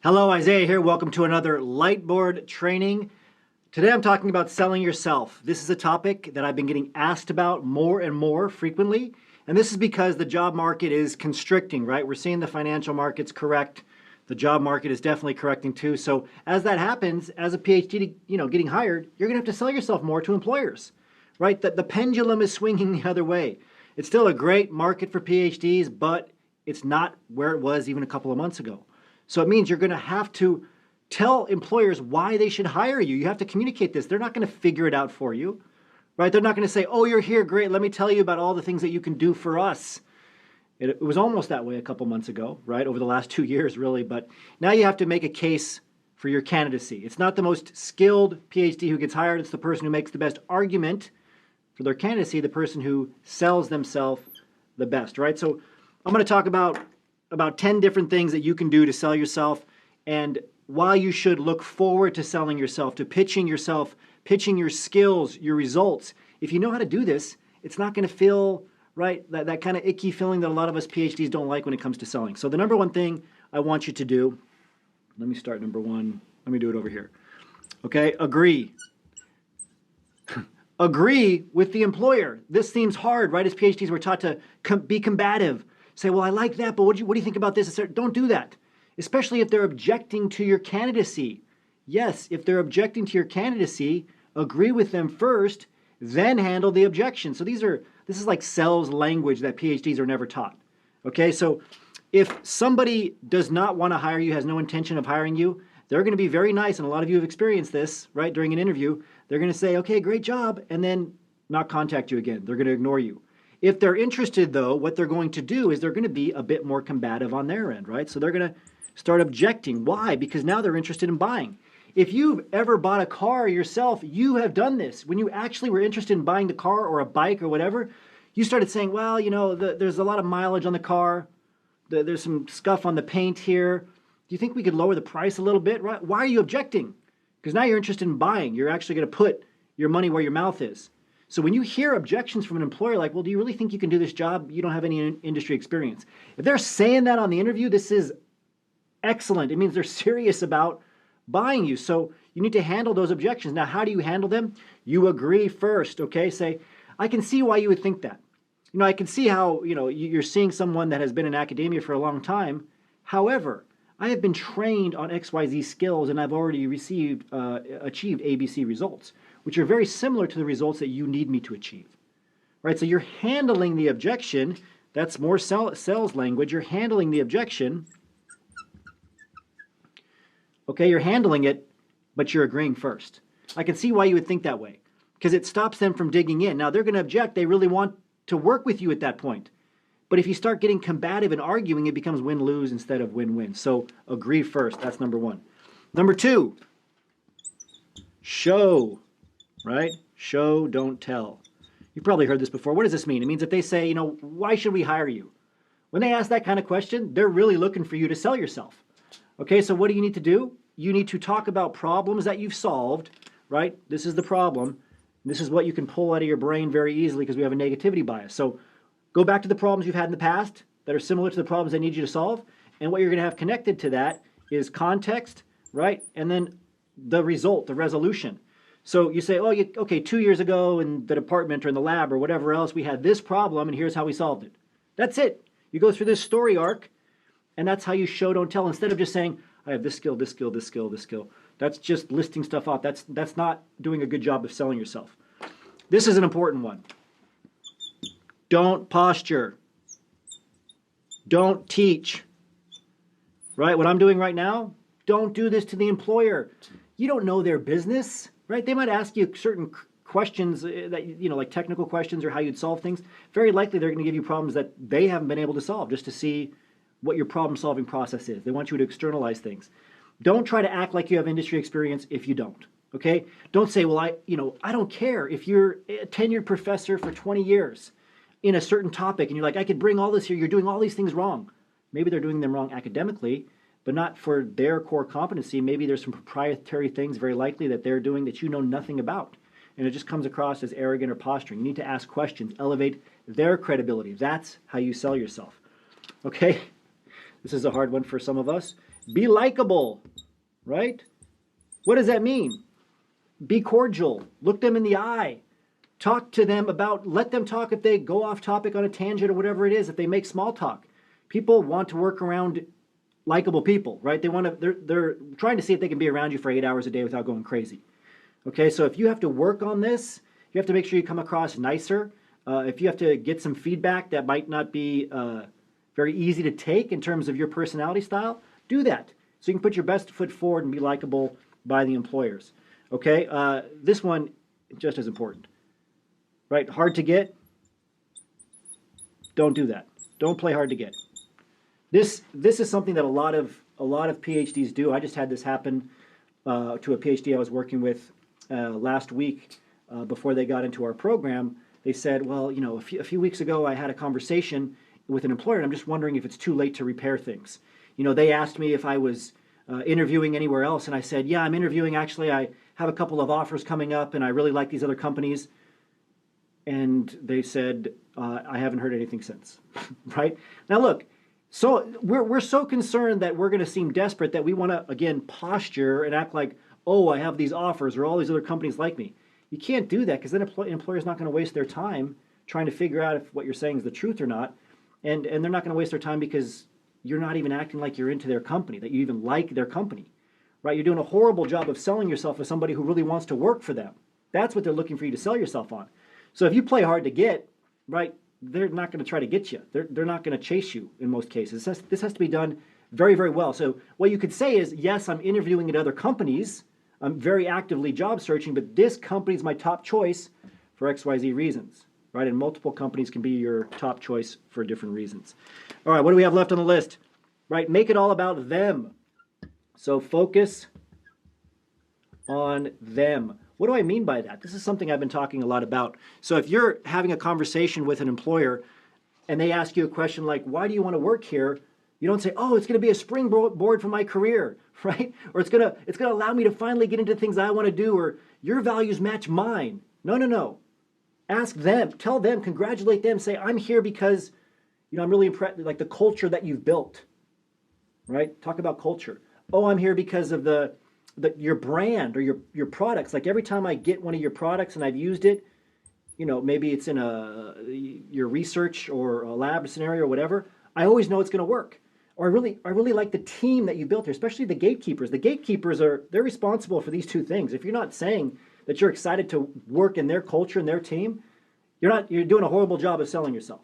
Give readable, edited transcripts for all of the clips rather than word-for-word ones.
Hello, Isaiah here. Welcome to another Lightboard training. Today I'm talking about selling yourself. This is a topic that I've been getting asked about more and more frequently, and this is because the job market is constricting, right? We're seeing the financial markets correct. The job market is definitely correcting too. So as that happens, as a PhD, getting hired, you're gonna have to sell yourself more to employers, right? The pendulum is swinging the other way. It's still a great market for PhDs, but it's not where it was even a couple of months ago. So it means you're going to have to tell employers why they should hire you. You have to communicate this. They're not going to figure it out for you, right? They're not going to say, oh, you're here, great, let me tell you about all the things that you can do for us. It was almost that way a couple months ago, right? Over the last 2 years, really. But now you have to make a case for your candidacy. It's not the most skilled PhD who gets hired. It's the person who makes the best argument for their candidacy, the person who sells themselves the best, right? So I'm going to talk about 10 different things that you can do to sell yourself and why you should look forward to selling yourself, to pitching yourself, pitching your skills, your results. If you know how to do this, it's not going to feel, right, that kind of icky feeling that a lot of us PhDs don't like when it comes to selling. So the number one thing I want you to do, let me start number one. Let me do it over here. Okay, agree. Agree with the employer. This seems hard, right? As PhDs, we're taught to be combative. Say, well, I like that, but what do you think about this? Don't do that, especially if they're objecting to your candidacy. Yes, if they're objecting to your candidacy, agree with them first, then handle the objection. So this is like sales language that PhDs are never taught. Okay, so if somebody does not want to hire you, has no intention of hiring you, they're going to be very nice, and a lot of you have experienced this, right, during an interview. They're going to say, okay, great job, and then not contact you again. They're going to ignore you. If they're interested, though, what they're going to do is they're going to be a bit more combative on their end, right? So they're going to start objecting. Why? Because now they're interested in buying. If you've ever bought a car yourself, you have done this. When you actually were interested in buying the car or a bike or whatever, you started saying, well, there's a lot of mileage on the car. There's some scuff on the paint here. Do you think we could lower the price a little bit? Right? Why are you objecting? Because now you're interested in buying. You're actually going to put your money where your mouth is. So when you hear objections from an employer like, well, do you really think you can do this job? You don't have any industry experience. If they're saying that on the interview, this is excellent. It means they're serious about buying you. So you need to handle those objections. Now, how do you handle them? You agree first, okay? Say, I can see why you would think that. I can see how, you're seeing someone that has been in academia for a long time. However, I have been trained on XYZ skills and I've already achieved ABC results, which are very similar to the results that you need me to achieve, right? So you're handling the objection. That's more sales language. You're handling the objection. Okay, you're handling it, but you're agreeing first. I can see why you would think that way because it stops them from digging in. Now, they're going to object. They really want to work with you at that point. But if you start getting combative and arguing, it becomes win-lose instead of win-win. So agree first. That's number one. Number two, show. Right? Show, don't tell. You've probably heard this before. What does this mean? It means if they say, why should we hire you? When they ask that kind of question, they're really looking for you to sell yourself. Okay, so what do you need to do? You need to talk about problems that you've solved, right? This is the problem. This is what you can pull out of your brain very easily because we have a negativity bias. So go back to the problems you've had in the past that are similar to the problems I need you to solve. And what you're going to have connected to that is context, right? And then the result, the resolution. So you say, okay, 2 years ago in the department or in the lab or whatever else, we had this problem and here's how we solved it. That's it. You go through this story arc and that's how you show, don't tell. Instead of just saying, I have this skill, this skill, this skill, this skill. That's just listing stuff off. That's not doing a good job of selling yourself. This is an important one. Don't posture. Don't teach. Right? What I'm doing right now, don't do this to the employer. You don't know their business. Right? They might ask you certain questions that, like technical questions or how you'd solve things. Very likely they're going to give you problems that they haven't been able to solve just to see what your problem-solving process is. They want you to externalize things. Don't try to act like you have industry experience if you don't. Okay? Don't say, well, I don't care if you're a tenured professor for 20 years in a certain topic and you're like, I could bring all this here. You're doing all these things wrong. Maybe they're doing them wrong academically, but not for their core competency. Maybe there's some proprietary things very likely that they're doing that you know nothing about. And it just comes across as arrogant or posturing. You need to ask questions, elevate their credibility. That's how you sell yourself. Okay? This is a hard one for some of us. Be likable, right? What does that mean? Be cordial. Look them in the eye. Talk to them about, let them talk if they go off topic on a tangent or whatever it is, if they make small talk. People want to work around likable people, right? They're trying to see if they can be around you for 8 hours a day without going crazy. Okay, so if you have to work on this, you have to make sure you come across nicer. If you have to get some feedback that might not be very easy to take in terms of your personality style, do that. So you can put your best foot forward and be likable by the employers. Okay, this one just as important. Right, hard to get. Don't do that. Don't play hard to get. This is something that a lot of PhDs do. I just had this happen to a PhD I was working with last week before they got into our program. They said, well, you know, a few weeks ago I had a conversation with an employer, and I'm just wondering if it's too late to repair things. You know, they asked me if I was interviewing anywhere else, and I said, yeah, I'm interviewing. Actually, I have a couple of offers coming up, and I really like these other companies. And they said, I haven't heard anything since, right? Now look, so we're so concerned that we're going to seem desperate that we want to, again, posture and act like, oh, I have these offers or all these other companies like me. You can't do that because then an employer's not going to waste their time trying to figure out if what you're saying is the truth or not. And they're not going to waste their time because you're not even acting like you're into their company, that you even like their company, right? You're doing a horrible job of selling yourself as somebody who really wants to work for them. That's what they're looking for you to sell yourself on. So if you play hard to get, right, they're not going to try to get you. They're not going to chase you in most cases. This has to be done very, very well. So what you could say is, yes, I'm interviewing at other companies. I'm very actively job searching, but this company is my top choice for XYZ reasons, right? And multiple companies can be your top choice for different reasons. All right, what do we have left on the list? Right, make it all about them. So focus on them. What do I mean by that? This is something I've been talking a lot about. So if you're having a conversation with an employer and they ask you a question like, why do you want to work here? You don't say, oh, it's going to be a springboard for my career, right? Or it's going to allow me to finally get into things I want to do, or your values match mine. No. Ask them, tell them, congratulate them, say, I'm here because, you know, I'm really impressed, like the culture that you've built, right? Talk about culture. Oh, I'm here because of your brand or your products. Like every time I get one of your products and I've used it, you know, maybe it's in your research or a lab scenario or whatever, I always know it's going to work. Or I really like the team that you built here, especially the gatekeepers. The gatekeepers they're responsible for these two things. If you're not saying that you're excited to work in their culture and their team, you're doing a horrible job of selling yourself.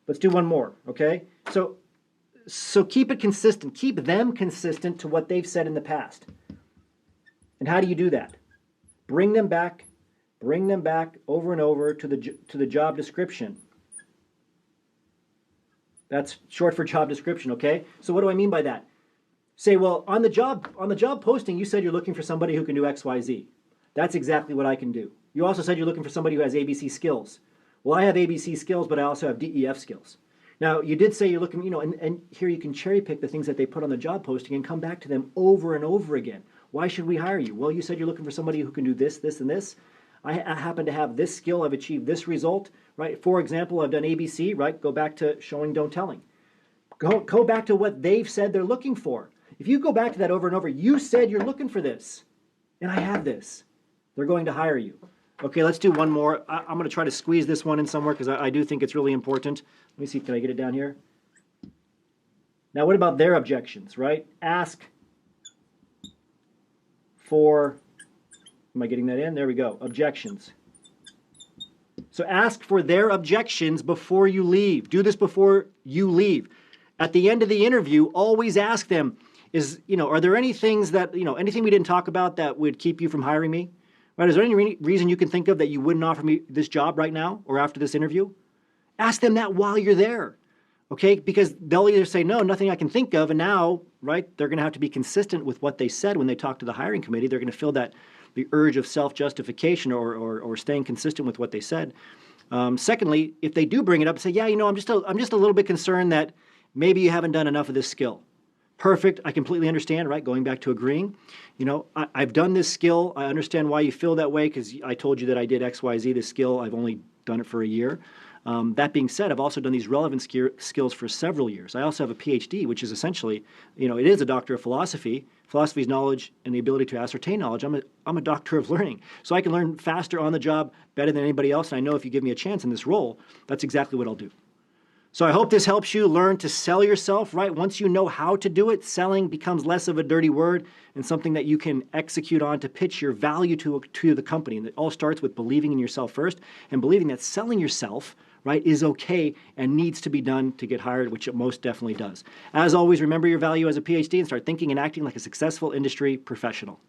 Let's do one more, okay? So keep it consistent. Keep them consistent to what they've said in the past. And how do you do that? Bring them back over and over to the job description. That's short for job description, okay? So what do I mean by that? Say, well, on the job posting, you said you're looking for somebody who can do X, Y, Z. That's exactly what I can do. You also said you're looking for somebody who has ABC skills. Well, I have ABC skills, but I also have DEF skills. Now, you did say you're looking, you know, and here you can cherry pick the things that they put on the job posting and come back to them over and over again. Why should we hire you? Well, you said you're looking for somebody who can do this, this, and this. I happen to have this skill. I've achieved this result, right? For example, I've done ABC, right? Go back to showing, don't telling. Go back to what they've said they're looking for. If you go back to that over and over, you said you're looking for this, and I have this. They're going to hire you. Okay, let's do one more. I'm going to try to squeeze this one in somewhere because I do think it's really important. Let me see, can I get it down here? Now, what about their objections, right? Ask for, am I getting that in? There we go, objections. So ask for their objections before you leave. Do this before you leave. At the end of the interview, always ask them, are there any things that, anything we didn't talk about that would keep you from hiring me? Right? Is there any reason you can think of that you wouldn't offer me this job right now or after this interview? Ask them that while you're there, okay? Because they'll either say, no, nothing I can think of, and now, right, they're going to have to be consistent with what they said when they talk to the hiring committee. They're going to feel the urge of self-justification or staying consistent with what they said. Secondly, if they do bring it up, say, yeah, I'm just a little bit concerned that maybe you haven't done enough of this skill. Perfect. I completely understand, right? Going back to agreeing. I've done this skill. I understand why you feel that way because I told you that I did X, Y, Z, this skill. I've only done it for a year. That being said, I've also done these relevant skills for several years. I also have a PhD, which is essentially, it is a doctor of philosophy. Philosophy is knowledge and the ability to ascertain knowledge. I'm a doctor of learning. So I can learn faster on the job, better than anybody else. And I know if you give me a chance in this role, that's exactly what I'll do. So I hope this helps you learn to sell yourself, right? Once you know how to do it, selling becomes less of a dirty word and something that you can execute on to pitch your value to the company. And it all starts with believing in yourself first and believing that selling yourself, right, is okay and needs to be done to get hired, which it most definitely does. As always, remember your value as a PhD and start thinking and acting like a successful industry professional.